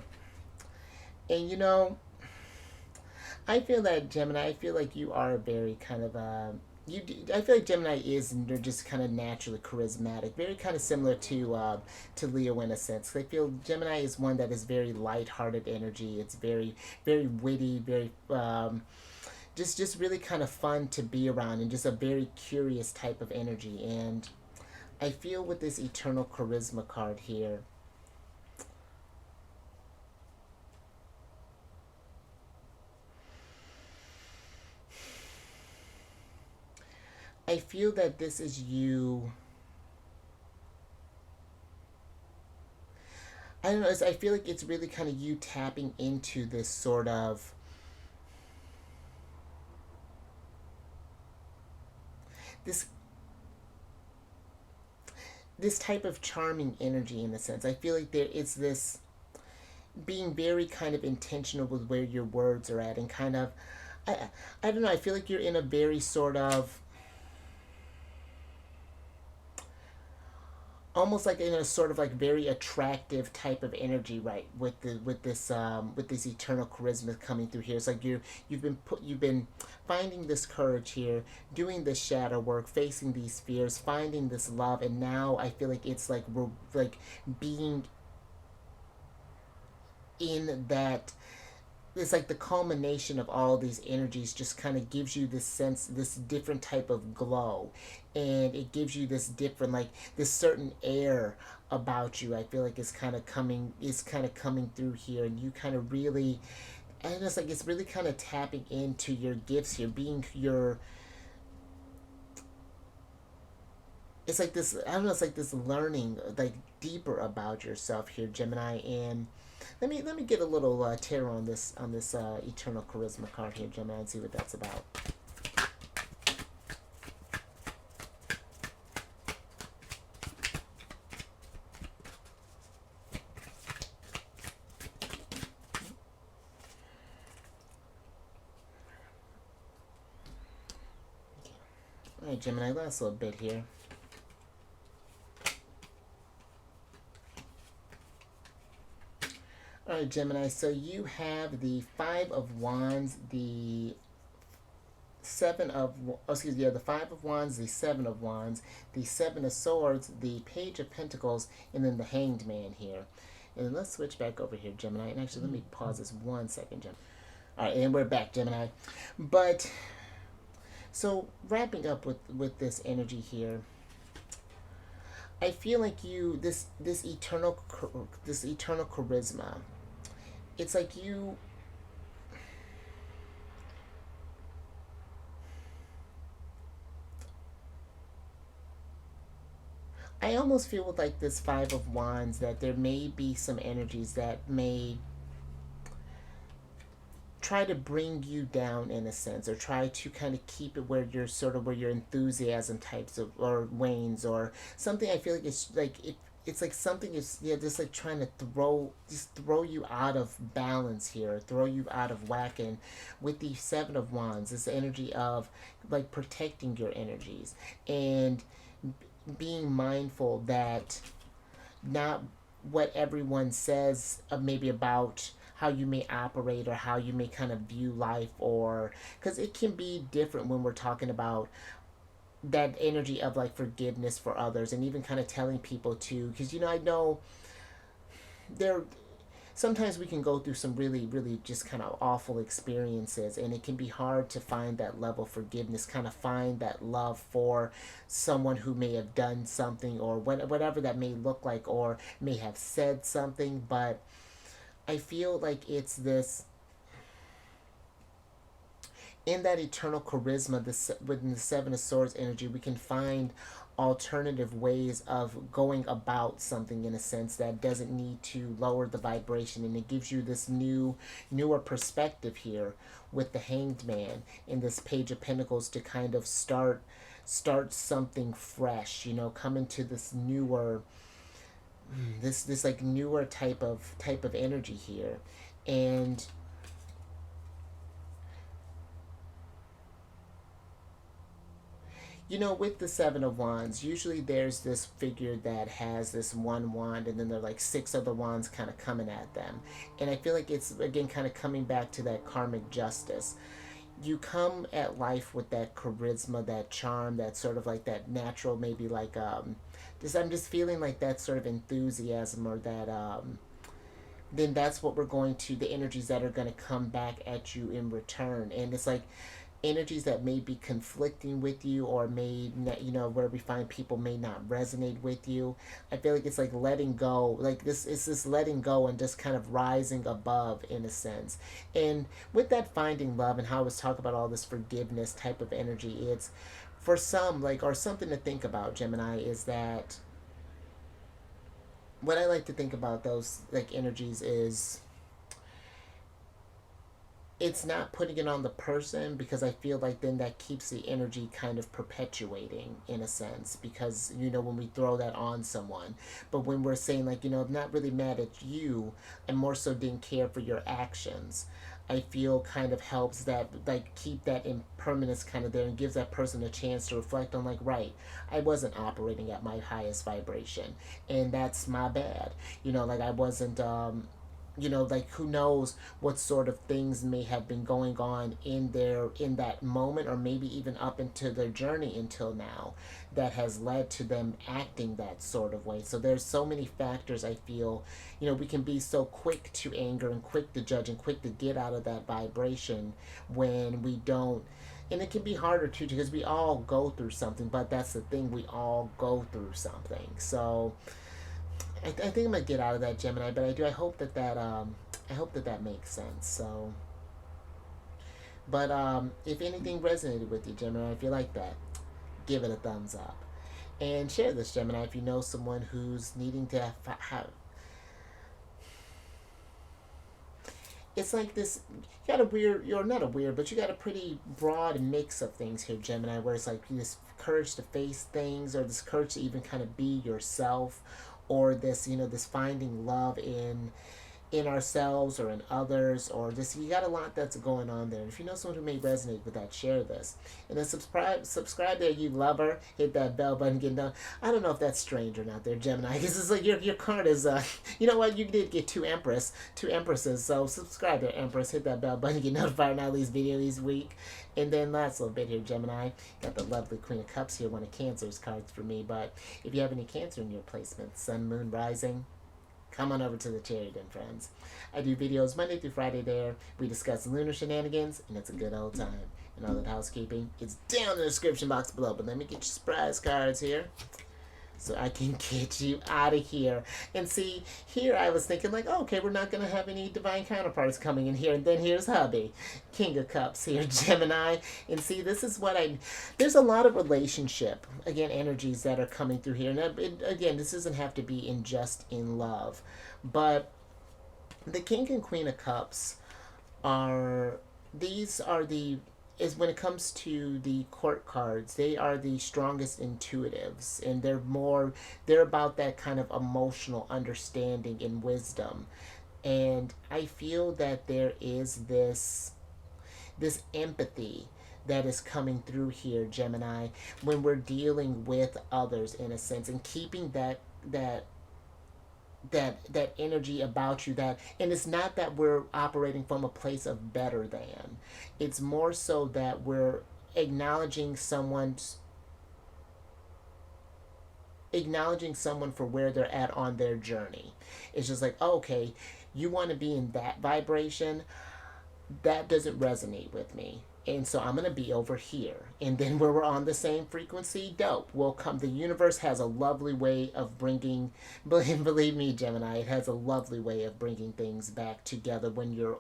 And you know, I feel that Gemini, I feel like you are very kind of I feel like Gemini is just kind of naturally charismatic, very kind of similar to Leo in a sense. I feel Gemini is one that is very light-hearted energy. It's very very witty, very just really kind of fun to be around, and just a very curious type of energy. And I feel with this Eternal Charisma card here, I feel that this is you. I don't know. I feel like it's really kind of you tapping into this sort of this this type of charming energy in a sense. I feel like there is this being very kind of intentional with where your words are at, and kind of I don't know. I feel like you're in a very sort of almost like in a sort of like very attractive type of energy, right? With this eternal charisma coming through here. It's like you've been finding this courage here, doing this shadow work, facing these fears, finding this love, and now I feel like it's like we're like being in that, it's like the culmination of all these energies just kind of gives you this sense, this different type of glow, and it gives you this different, like this certain air about you. I feel like is kind of coming through here, and you kind of really, and it's like it's really kind of tapping into your gifts here, being your, it's like this, I don't know, it's like this learning like deeper about yourself here, Gemini. And let me get a little tarot on this Eternal Charisma card here, Gemini, and see what that's about. All right, Gemini, last little bit here. All right, Gemini, so you have the Five of Wands, the the Five of Wands, the Seven of Wands, the Seven of Swords, the Page of Pentacles, and then the Hanged Man here. And let's switch back over here, Gemini. And actually, let me pause this 1 second, Gemini. All right, and we're back, Gemini. But, so wrapping up with this energy here, I feel like this eternal charisma, it's like you, I almost feel with like this Five of Wands that there may be some energies that may try to bring you down in a sense, or try to kind of keep it where you're sort of where your enthusiasm types of or wanes or something. I feel like it's like something is, yeah, just like trying to throw you out of balance here, throw you out of whack. And with the Seven of Wands, this energy of like protecting your energies and being mindful that not what everyone says maybe about how you may operate or how you may kind of view life, or because it can be different when we're talking about that energy of like forgiveness for others, and even kind of telling people to, because I know there sometimes we can go through some really really just kind of awful experiences, and it can be hard to find that level of forgiveness, kind of find that love for someone who may have done something, or whatever that may look like, or may have said something. But I feel like it's this, in that eternal charisma, within the Seven of Swords energy, we can find alternative ways of going about something in a sense that doesn't need to lower the vibration, and it gives you this newer perspective here with the Hanged Man in this Page of Pentacles to kind of start something fresh, come into this newer, this like newer type of energy here. And with the Seven of Wands, usually there's this figure that has this one wand, and then there are like six other wands kind of coming at them. And I feel like it's, again, kind of coming back to that karmic justice. You come at life with that charisma, that charm, that sort of like that natural, maybe like, I'm just feeling like that sort of enthusiasm, or that, then that's what we're going to, the energies that are going to come back at you in return. And it's like, energies that may be conflicting with you, or may where we find people may not resonate with you. I feel like it's like letting go, like it's this letting go and just kind of rising above in a sense. And with that finding love, and how I was talking about all this forgiveness type of energy, it's for some, like, or something to think about, Gemini, is that what I like to think about those like energies is, it's not putting it on the person, because I feel like then that keeps the energy kind of perpetuating in a sense, because when we throw that on someone. But when we're saying like, I'm not really mad at you, I more so didn't care for your actions, I feel kind of helps that, like, keep that impermanence kind of there, and gives that person a chance to reflect on, like, right, I wasn't operating at my highest vibration, and that's my bad. Like, I wasn't like, who knows what sort of things may have been going on in that moment, or maybe even up into their journey until now, that has led to them acting that sort of way. So there's so many factors. I feel we can be so quick to anger, and quick to judge, and quick to get out of that vibration when we don't. And it can be harder too, because we all go through something. But that's the thing, we all go through something. So I think I'm gonna get out of that, Gemini, but I hope that that makes sense. So, but if anything resonated with you, Gemini, if you like that, give it a thumbs up, and share this, Gemini, if you know someone who's needing to have. It's like this. You got a weird, you're not a weird, but you got a pretty broad mix of things here, Gemini, where it's like this courage to face things, or this courage to even kind of be yourself, or this this finding love in ourselves or in others, or just, you got a lot that's going on there. And if you know someone who may resonate with that, share this. And then subscribe there, you lover. Hit that bell button, get done. I don't know if that's strange or not there, Gemini, because it's like your card is you know what, you did get two empresses, so subscribe there, Empress. Hit that bell button, get notified when I release video each week. And then last little bit here, Gemini, got the lovely Queen of Cups here, one of Cancer's cards for me. But if you have any Cancer in your placement, Sun, Moon, Rising, come on over to the charity den, friends. I do videos Monday through Friday there. We discuss lunar shenanigans, and it's a good old time. And all that housekeeping, it's down in the description box below. But let me get your surprise cards here. so I can get you out of here. And see, here I was thinking like, oh, okay, we're not going to have any divine counterparts coming in here. And then here's hubby, King of Cups here, Gemini. And see, this is what there's a lot of relationship, again, energies that are coming through here. And again, this doesn't have to be in just in love. But the King and Queen of Cups these are the is when it comes to the court cards, they are the strongest intuitives, and they're about that kind of emotional understanding and wisdom. And I feel that there is this empathy that is coming through here, Gemini, when we're dealing with others in a sense, and keeping that energy about you, that, and it's not that we're operating from a place of better than, it's more so that we're acknowledging someone for where they're at on their journey. It's just like, oh, okay, you want to be in that vibration, that doesn't resonate with me, and so I'm going to be over here. And then where we're on the same frequency, dope, will come. The universe has a lovely way of bringing, believe me, Gemini, it has a lovely way of bringing things back together when you're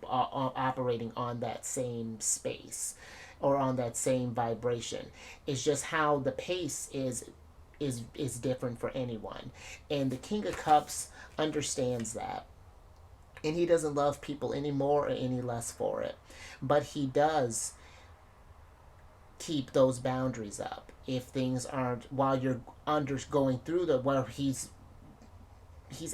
operating on that same space or on that same vibration. It's just how the pace is different for anyone. And the King of Cups understands that. And he doesn't love people any more or any less for it. But he does keep those boundaries up. If things aren't, while you're going through where he's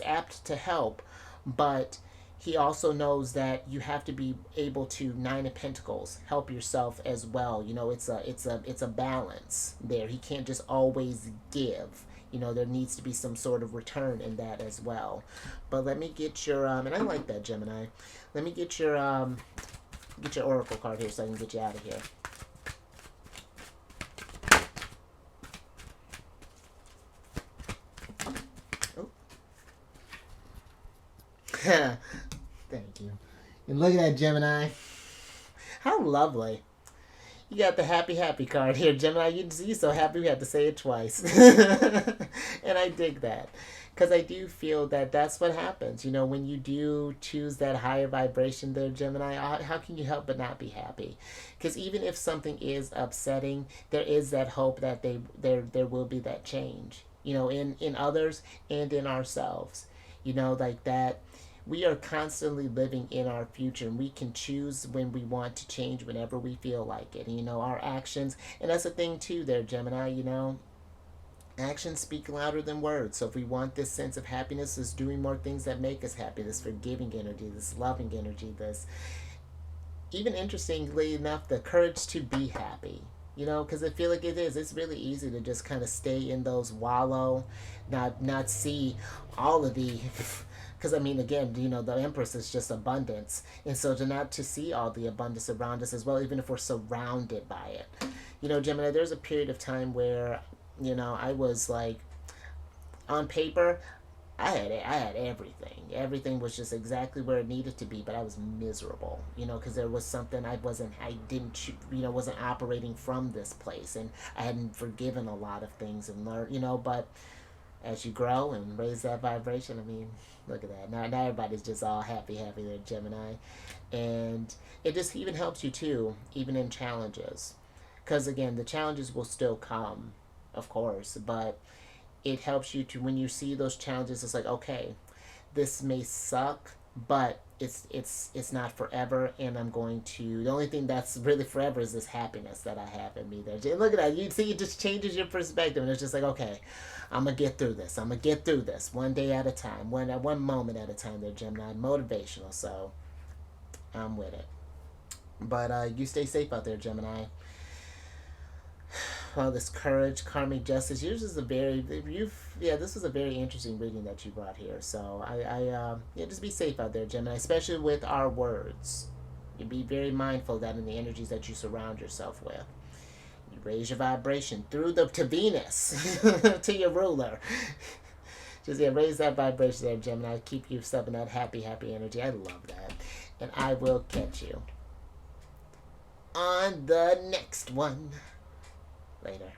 apt to help, but he also knows that you have to be able to, Nine of Pentacles, help yourself as well. You know, it's a balance there. He can't just always give. You know, there needs to be some sort of return in that as well. But let me get your and I like that, Gemini. Let me get your oracle card here so I can get you out of here. Oh. Thank you. And look at that, Gemini. How lovely. You got the happy card here, Gemini. You're so happy we had to say it twice. And I dig that. Because I do feel that that's what happens. You know, when you do choose that higher vibration there, Gemini, how can you help but not be happy? Because even if something is upsetting, there is that hope that there will be that change. You know, in others and in ourselves. You know, like that. We are constantly living in our future, and we can choose when we want to change whenever we feel like it. And, you know, our actions, and that's the thing too there, Gemini, you know, actions speak louder than words. So if we want this sense of happiness, is doing more things that make us happy, this forgiving energy, this loving energy, this, even interestingly enough, the courage to be happy. You know, because I feel like it's really easy to just kind of stay in those wallow, not see all of the because I mean, again, you know, the Empress is just abundance, and so to see all the abundance around us as well, even if we're surrounded by it. You know, Gemini, there's a period of time where, you know, I was like, on paper, I had everything. Everything was just exactly where it needed to be, but I was miserable, you know, because there was something wasn't operating from this place, and I hadn't forgiven a lot of things and learned, you know, but as you grow and raise that vibration, I mean, look at that. Now everybody's just all happy there, Gemini. And it just even helps you too, even in challenges. Because again, the challenges will still come, of course, but it helps you to, when you see those challenges, it's like, okay, this may suck, but it's not forever, and I'm going to, the only thing that's really forever is this happiness that I have in me there. Look at that. You see, it just changes your perspective, and it's just like, okay, I'm going to get through this. I'm going to get through this one day at a time, one moment at a time there, Gemini. Motivational, so I'm with it. But you stay safe out there, Gemini. Well, this courage, karmic justice. Yours is this was a very interesting reading that you brought here. So just be safe out there, Gemini, especially with our words. You be very mindful that in the energies that you surround yourself with. You raise your vibration through to Venus, to your ruler. Just raise that vibration there, Gemini. Keep yourself in that happy energy. I love that. And I will catch you on the next one. Later.